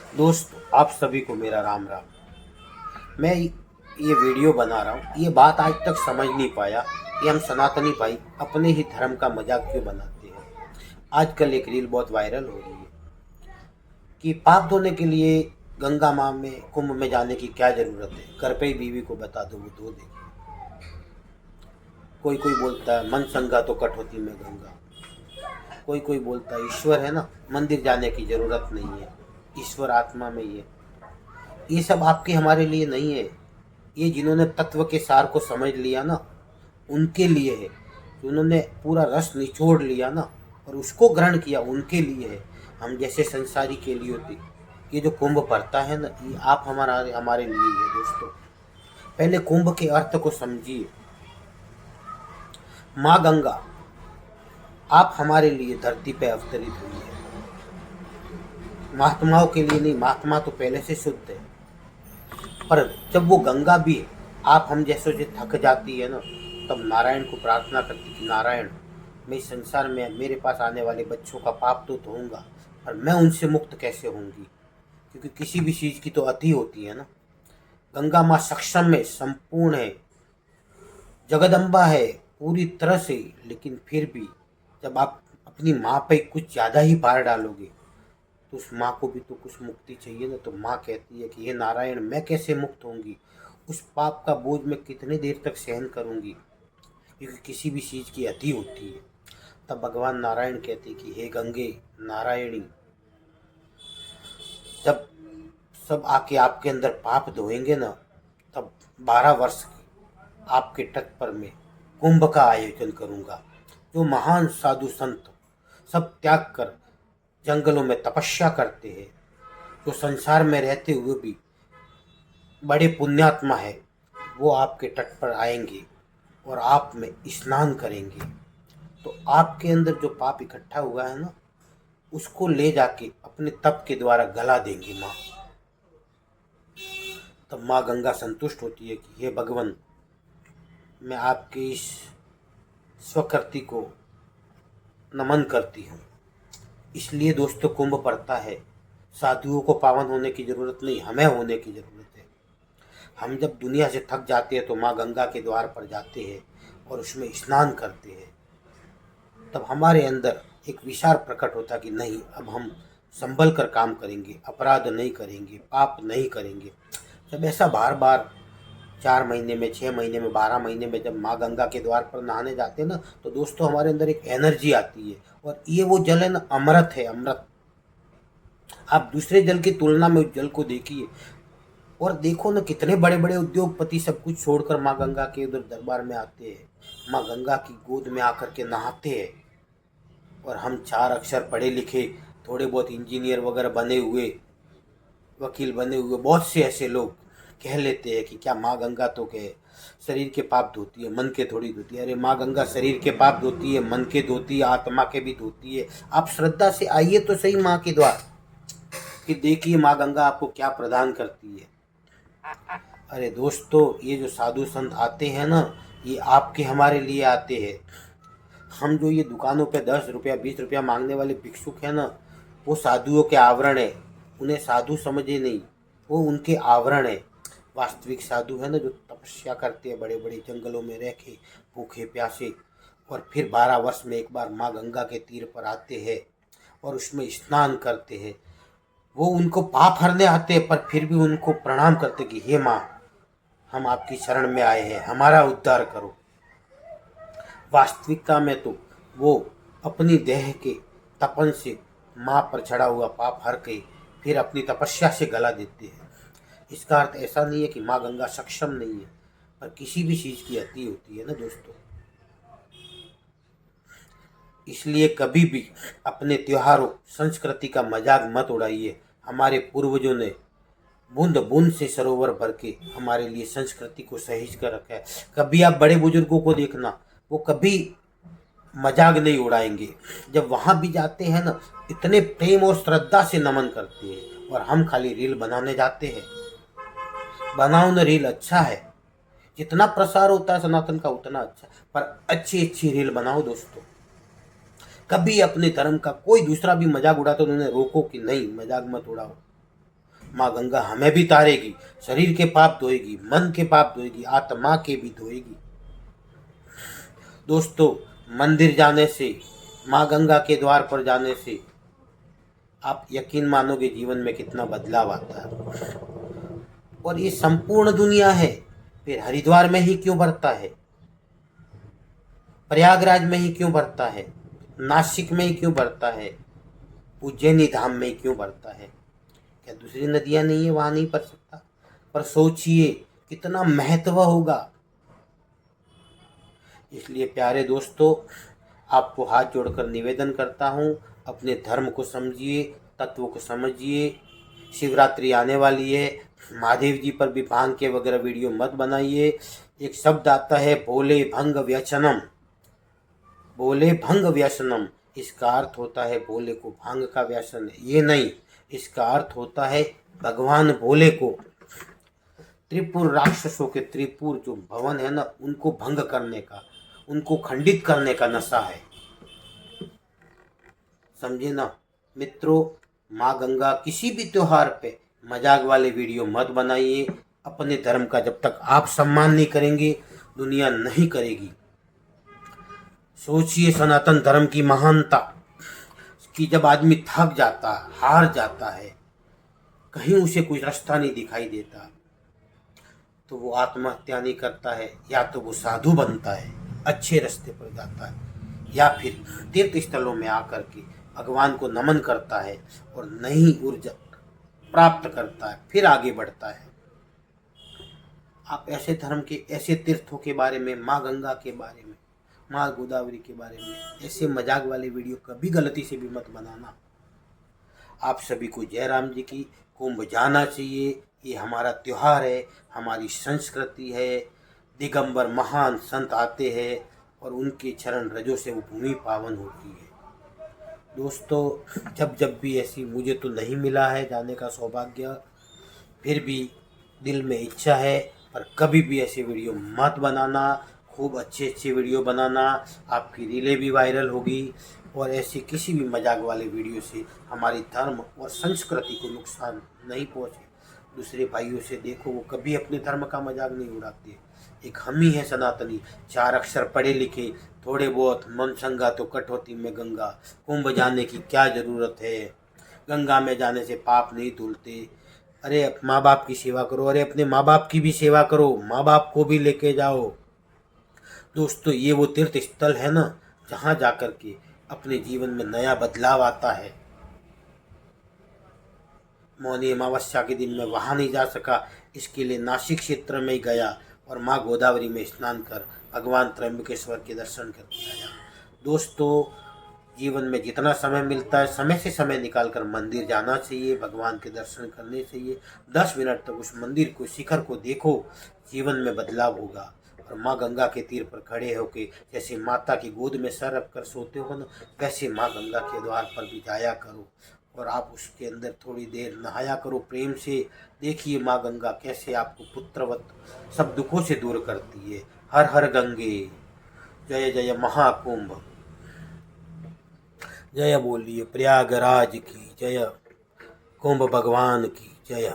दोस्त, आप सभी को मेरा राम राम। मैं ये वीडियो बना रहा हूँ। ये बात आज तक समझ नहीं पाया कि हम सनातनी भाई अपने ही धर्म का मजाक क्यों बनाते हैं। आजकल एक रील बहुत वायरल हो रही है कि पाप धोने के लिए गंगा माँ में कुंभ में जाने की क्या जरूरत है, घर पे ही बीवी को बता दो, वो धो देगी। कोई कोई बोलता है मन संगा तो कटौती में गंगा। कोई कोई बोलता है ईश्वर है ना, मंदिर जाने की जरूरत नहीं है, ईश्वर आत्मा में ही है। ये सब आपके हमारे लिए नहीं है। ये जिन्होंने तत्व के सार को समझ लिया ना, उनके लिए है। जिन्होंने पूरा रस निचोड़ लिया ना और उसको ग्रहण किया, उनके लिए है। हम जैसे संसारी के लिए होते। ये जो कुंभ पड़ता है ना, ये आप हमारा हमारे लिए ही है दोस्तों। पहले कुंभ के अर्थ को समझिए। माँ गंगा आप हमारे लिए धरती पे अवतरित हुई है। महात्माओं के लिए नहीं, महात्मा तो पहले से शुद्ध है। पर जब वो गंगा भी आप हम जैसों से थक जाती है ना, तब नारायण को प्रार्थना करती कि नारायण, मैं इस संसार में मेरे पास आने वाले बच्चों का पाप तो धोऊंगा, पर मैं उनसे मुक्त कैसे होंगी, क्योंकि किसी भी चीज़ की तो अति होती है ना। गंगा माँ सक्षम है, संपूर्ण है, जगदम्बा है पूरी तरह से। लेकिन फिर भी जब आप अपनी माँ पे कुछ ज़्यादा ही भार डालोगे तो उस माँ को भी तो कुछ मुक्ति चाहिए ना। तो माँ कहती है कि हे नारायण, मैं कैसे मुक्त होंगी, उस पाप का बोझ मैं कितने देर तक सहन करूंगी, क्योंकि किसी भी चीज़ की अति होती है। तब भगवान नारायण कहते कि हे गंगे नारायणी, जब सब आके आपके अंदर पाप धोएंगे ना, तब 12 वर्ष आपके तट पर मैं कुंभ का आयोजन करूंगा। जो महान साधु संत सब त्याग कर जंगलों में तपस्या करते हैं, जो संसार में रहते हुए भी बड़े पुण्यात्मा है, वो आपके तट पर आएंगे और आप में स्नान करेंगे। तो आपके अंदर जो पाप इकट्ठा हुआ है ना, उसको ले जाके अपने तप के द्वारा गला देंगी माँ। तब माँ गंगा संतुष्ट होती है कि हे भगवान, मैं आपके इस स्वकृति को नमन करती हूँ। इसलिए दोस्तों कुंभ पड़ता है। साधुओं को पावन होने की जरूरत नहीं, हमें होने की जरूरत है। हम जब दुनिया से थक जाते हैं तो माँ गंगा के द्वार पर जाते हैं और उसमें स्नान करते हैं। तब हमारे अंदर एक विचार प्रकट होता कि नहीं, अब हम संभल कर काम करेंगे, अपराध नहीं करेंगे, पाप नहीं करेंगे। जब ऐसा बार बार 4 महीने में, 6 महीने में, 12 महीने में जब माँ गंगा के द्वार पर नहाने जाते हैं ना, तो दोस्तों हमारे अंदर एक एनर्जी आती है। और ये वो जल है ना, अमृत है, अमृत। आप दूसरे जल की तुलना में उस जल को देखिए और देखो ना, कितने बड़े बड़े उद्योगपति सब कुछ छोड़कर माँ गंगा के उधर दरबार में आते हैं, माँ गंगा की गोद में आकर के नहाते हैं। और हम 4 अक्षर पढ़े लिखे, थोड़े बहुत इंजीनियर वगैरह बने हुए, वकील बने हुए, बहुत से ऐसे लोग कह लेते हैं कि क्या माँ गंगा तो कहे शरीर के पाप धोती है, मन के थोड़ी धोती है। अरे माँ गंगा शरीर के पाप धोती है, मन के धोती है, आत्मा के भी धोती है। आप श्रद्धा से आइए तो सही माँ के द्वार, कि देखिए माँ गंगा आपको क्या प्रदान करती है। अरे दोस्तों, ये जो साधु संत आते हैं ना, ये आपके हमारे लिए आते हैं। हम जो ये दुकानों पे 10 रुपया 20 रुपया मांगने वाले भिक्षुक हैं ना, वो साधुओं के आवरण है। उन्हें साधु समझे नहीं, वो उनके आवरण है। वास्तविक साधु है ना, जो तपस्या करते हैं बड़े बड़े जंगलों में रह के, भूखे प्यासे, और फिर 12 वर्ष में एक बार माँ गंगा के तीर पर आते हैं और उसमें स्नान करते हैं। वो उनको पाप हरने आते हैं, पर फिर भी उनको प्रणाम करते कि हे माँ, हम आपकी शरण में आए हैं, हमारा उद्धार करो। वास्तविकता में तो वो अपनी देह के तपन से माँ पर चढ़ा हुआ पाप हर के फिर अपनी तपस्या से गला देते हैं। इसका अर्थ ऐसा नहीं है कि माँ गंगा सक्षम नहीं है, पर किसी भी चीज़ की अति होती है ना दोस्तों। इसलिए कभी भी अपने त्योहारों संस्कृति का मजाक मत उड़ाइए। हमारे पूर्वजों ने बूंद बूंद से सरोवर भर के हमारे लिए संस्कृति को सहेज कर रखा है। कभी आप बड़े बुजुर्गों को देखना, वो कभी मजाक नहीं उड़ाएंगे। जब वहाँ भी जाते हैं ना, इतने प्रेम और श्रद्धा से नमन करते हैं। और हम खाली रील बनाने जाते हैं। बनाओ ना रील, अच्छा है। जितना प्रसार होता है सनातन का उतना अच्छा, पर अच्छी अच्छी रील बनाओ दोस्तों। कभी अपने धर्म का कोई दूसरा भी मजाक उड़ाते तो उन्हें रोको कि नहीं, मजाक मत उड़ाओ। माँ गंगा हमें भी तारेगी, शरीर के पाप धोएगी, मन के पाप धोएगी, आत्मा के भी धोएगी। दोस्तों, मंदिर जाने से, माँ गंगा के द्वार पर जाने से आप यकीन मानोगे जीवन में कितना बदलाव आता है। और ये संपूर्ण दुनिया है, फिर हरिद्वार में ही क्यों बढ़ता है, प्रयागराज में ही क्यों बढ़ता है, नासिक में ही क्यों बढ़ता है, उज्जैनी धाम में ही क्यों बढ़ता है? क्या दूसरी नदियां नहीं है, वहां नहीं बढ़ सकता? पर सोचिए कितना महत्व होगा। इसलिए प्यारे दोस्तों, आपको हाथ जोड़कर निवेदन करता हूँ, अपने धर्म को समझिए, तत्वों को समझिए। शिवरात्रि आने वाली है, महादेव जी पर भी भांग के वगैरह वीडियो मत बनाइए। एक शब्द आता है भोले भंग व्यसनम, भोले भंग व्यसनम, इसका अर्थ होता है भोले को भांग का व्यसन है, ये नहीं। इसका अर्थ होता है भगवान भोले को त्रिपुर राक्षसों के, त्रिपुर जो भवन है ना, उनको भंग करने का, उनको खंडित करने का नशा है। समझे ना मित्रों? माँ गंगा किसी भी त्योहार पे मजाक वाले वीडियो मत बनाइए। अपने धर्म का जब तक आप सम्मान नहीं करेंगे, दुनिया नहीं करेगी। सोचिए सनातन धर्म की महानता कि जब आदमी थक जाता, हार जाता है, कहीं उसे कोई रास्ता नहीं दिखाई देता, तो वो आत्महत्या नहीं करता है, या तो वो साधु बनता है, अच्छे रास्ते पर जाता है, या फिर तीर्थ स्थलों में आकर के भगवान को नमन करता है और नई ऊर्जा प्राप्त करता है, फिर आगे बढ़ता है। आप ऐसे धर्म के, ऐसे तीर्थों के बारे में, माँ गंगा के बारे में, माँ गोदावरी के बारे में ऐसे मजाक वाले वीडियो कभी गलती से भी मत बनाना। आप सभी को जय राम जी की। कुंभ जाना चाहिए, ये हमारा त्योहार है, हमारी संस्कृति है। दिगंबर महान संत आते हैं और उनके चरण रजों से वो भूमि पावन होती है। दोस्तों, जब जब भी ऐसी, मुझे तो नहीं मिला है जाने का सौभाग्य, फिर भी दिल में इच्छा है, पर कभी भी ऐसी वीडियो मत बनाना। खूब अच्छे अच्छे वीडियो बनाना, आपकी रीलें भी वायरल होगी। और ऐसे किसी भी मजाक वाले वीडियो से हमारी धर्म और संस्कृति को नुकसान नहीं पहुँचे। दूसरे भाइयों से देखो, वो कभी अपने धर्म का मजाक नहीं उड़ाते। एक हम ही है सनातनी, 4 अक्षर पढ़े लिखे, थोड़े बहुत मन संगा तो कटौती में गंगा। कुंभ जाने की क्या ज़रूरत है? गंगा में जाने से पाप नहीं धुलते। अरे माँ बाप की सेवा करो, अरे अपने माँ बाप की भी सेवा करो, माँ बाप को भी लेके जाओ। दोस्तों, ये वो तीर्थ स्थल है ना, जहाँ जाकर के अपने जीवन में नया बदलाव आता है। मौनी अमावस्या के दिन मैं वहाँ नहीं जा सका, इसके लिए नासिक क्षेत्र में गया और माँ गोदावरी में स्नान कर भगवान त्र्यंबकेश्वर के दर्शन करके आया। दोस्तों, जीवन में जितना समय मिलता है, समय से समय निकाल कर मंदिर जाना चाहिए, भगवान के दर्शन करने चाहिए। 10 मिनट तक उस मंदिर को, शिखर को देखो, जीवन में बदलाव होगा। और माँ गंगा के तीर पर खड़े होके, जैसे माता की गोद में सर रख कर सोते हो ना, वैसे माँ गंगा के द्वार पर भी जाया करो और आप उसके अंदर थोड़ी देर नहाया करो प्रेम से। देखिए माँ गंगा कैसे आपको पुत्रवत सब दुखों से दूर करती है। हर हर गंगे, जय जय महाकुंभ, जय बोलिए प्रयागराज की जय, कुंभ भगवान की जय।